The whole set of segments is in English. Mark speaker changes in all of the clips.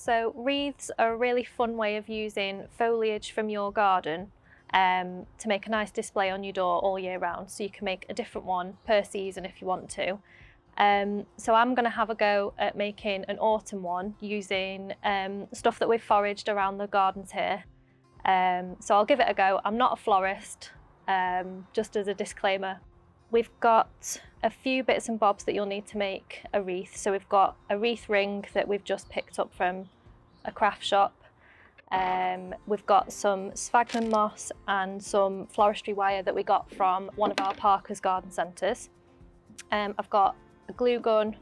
Speaker 1: So wreaths are a really fun way of using foliage from your garden to make a nice display on your door all year round. So you can make a different one per season if you want to. So I'm going to have a go at making an autumn one using stuff that we've foraged around the gardens here. So I'll give it a go. I'm not a florist, just as a disclaimer. We've got a few bits and bobs that you'll need to make a wreath. So we've got a wreath ring that we've just picked up from a craft shop. We've got some sphagnum moss and some floristry wire that we got from one of our Parker's garden centres. I've got a glue gun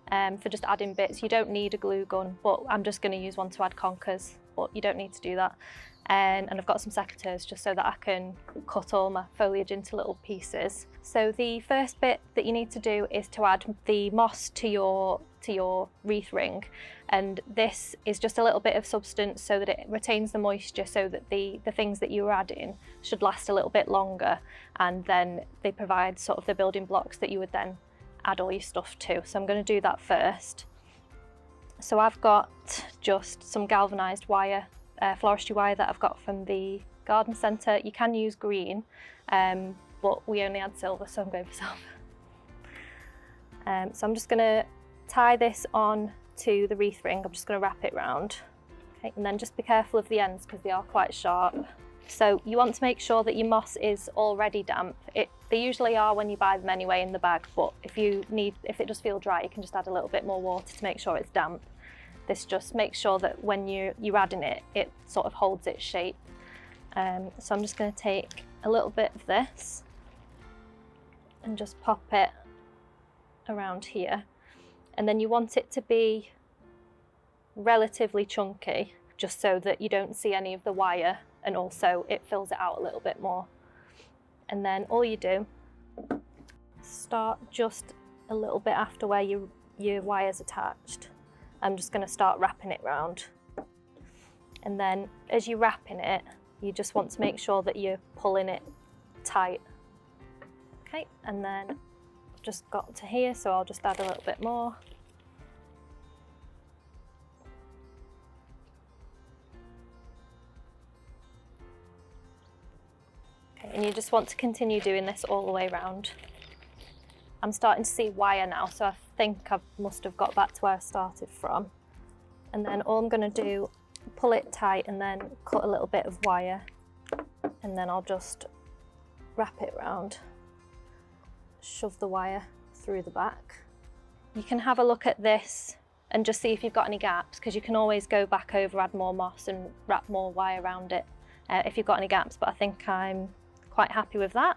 Speaker 1: for just adding bits. You don't need a glue gun, but I'm just going to use one to add conkers, but you don't need to do that. And I've got some secateurs just so that I can cut all my foliage into little pieces. So the first bit that you need to do is to add the moss to your wreath ring, and this is just a little bit of substance so that it retains the moisture, so that the things that you're adding should last a little bit longer, and then they provide sort of the building blocks that you would then add all your stuff to. So I'm going to do that first. So I've got just some galvanised wire, floristry wire that I've got from the garden centre. You can use green, but we only had silver, so I'm going for silver. So I'm just going to tie this on to the wreath ring. I'm just going to wrap it round. Okay, and then just be careful of the ends because they are quite sharp. So you want to make sure that your moss is already damp. They usually are when you buy them anyway in the bag, but if it does feel dry, you can just add a little bit more water to make sure it's damp. This just makes sure that when you're adding it, it sort of holds its shape. So I'm just going to take a little bit of this and just pop it around here. And then you want it to be relatively chunky, just so that you don't see any of the wire, and also it fills it out a little bit more. And then all you do, start just a little bit after where your wire's attached. I'm just going to start wrapping it round. And then as you're wrapping it, you just want to make sure that you're pulling it tight. Okay, and then I've just got to here, so I'll just add a little bit more. Okay, and you just want to continue doing this all the way around. I'm starting to see wire now, so I think I must have got back to where I started from. And then all I'm going to do, pull it tight and then cut a little bit of wire, and then I'll just wrap it around, shove the wire through the back. You can have a look at this and just see if you've got any gaps, because you can always go back over, add more moss and wrap more wire around it if you've got any gaps, but I think I'm quite happy with that.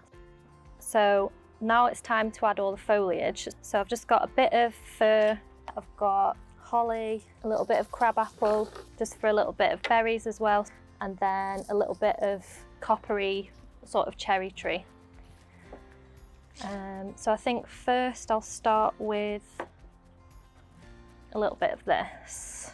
Speaker 1: So now it's time to add all the foliage. So I've just got a bit of fir, I've got holly, a little bit of crabapple, just for a little bit of berries as well, and then a little bit of coppery sort of cherry tree. So I think first I'll start with a little bit of this.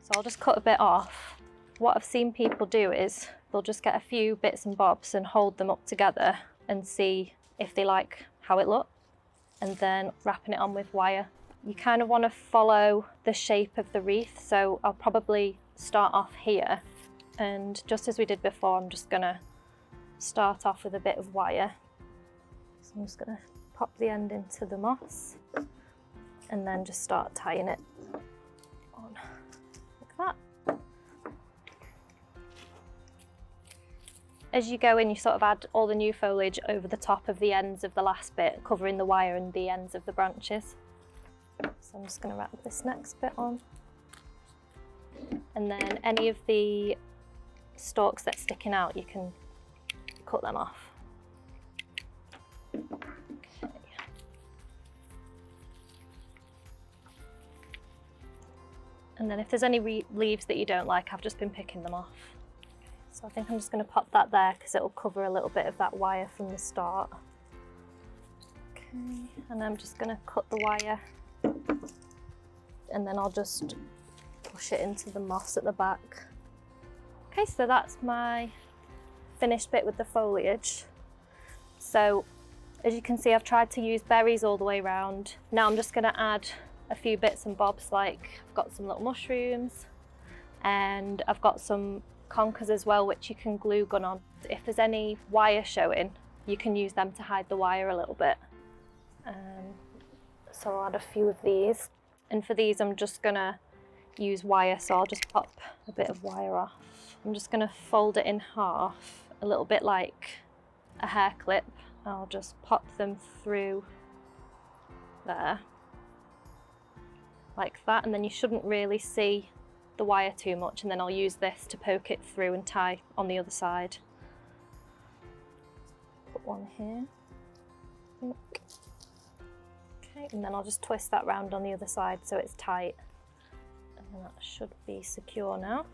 Speaker 1: So I'll just cut a bit off. What I've seen people do is they'll just get a few bits and bobs and hold them up together and see if they like how it looks, and then wrapping it on with wire. You kind of want to follow the shape of the wreath, so I'll probably start off here, and just as we did before, I'm just going to start off with a bit of wire. So I'm just going to pop the end into the moss and then just start tying it on like that. As you go in, you sort of add all the new foliage over the top of the ends of the last bit, covering the wire and the ends of the branches. So I'm just going to wrap this next bit on. And then any of the stalks that's sticking out, you can cut them off. Okay. And then if there's any leaves that you don't like, I've just been picking them off. So I think I'm just going to pop that there because it'll cover a little bit of that wire from the start. Okay, and I'm just going to cut the wire, and then I'll just push it into the moss at the back. Okay, so that's my finished bit with the foliage. So as you can see, I've tried to use berries all the way around. Now I'm just going to add a few bits and bobs, like I've got some little mushrooms and I've got some conkers as well, which you can glue gun on. If there's any wire showing, you can use them to hide the wire a little bit. So I'll add a few of these. And for these, I'm just gonna use wire, so I'll just pop a bit of wire off. I'm just gonna fold it in half, a little bit like a hair clip. I'll just pop them through there, like that, and then you shouldn't really see the wire too much, and then I'll use this to poke it through and tie on the other side. Put one here, I think. Okay, and then I'll just twist that round on the other side so it's tight. And that should be secure now.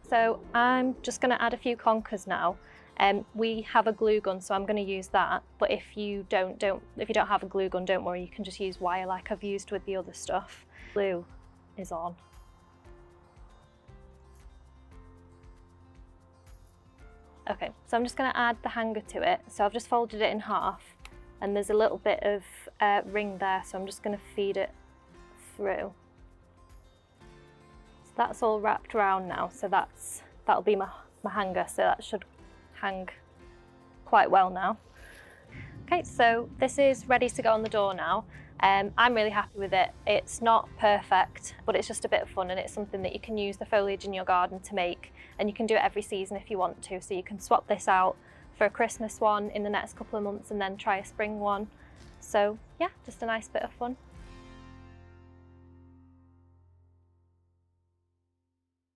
Speaker 1: So I'm just going to add a few conkers now. We have a glue gun, so I'm going to use that. But if you don't have a glue gun, don't worry. You can just use wire like I've used with the other stuff. Glue is on. Okay, so I'm just going to add the hanger to it. So I've just folded it in half, and there's a little bit of ring there, so I'm just going to feed it through. So that's all wrapped around now, so that'll be my hanger, so that should hang quite well now. Okay, so this is ready to go on the door now. I'm really happy with it. It's not perfect, but it's just a bit of fun, and it's something that you can use the foliage in your garden to make, and you can do it every season if you want to. So you can swap this out for a Christmas one in the next couple of months and then try a spring one. So yeah, just a nice bit of fun.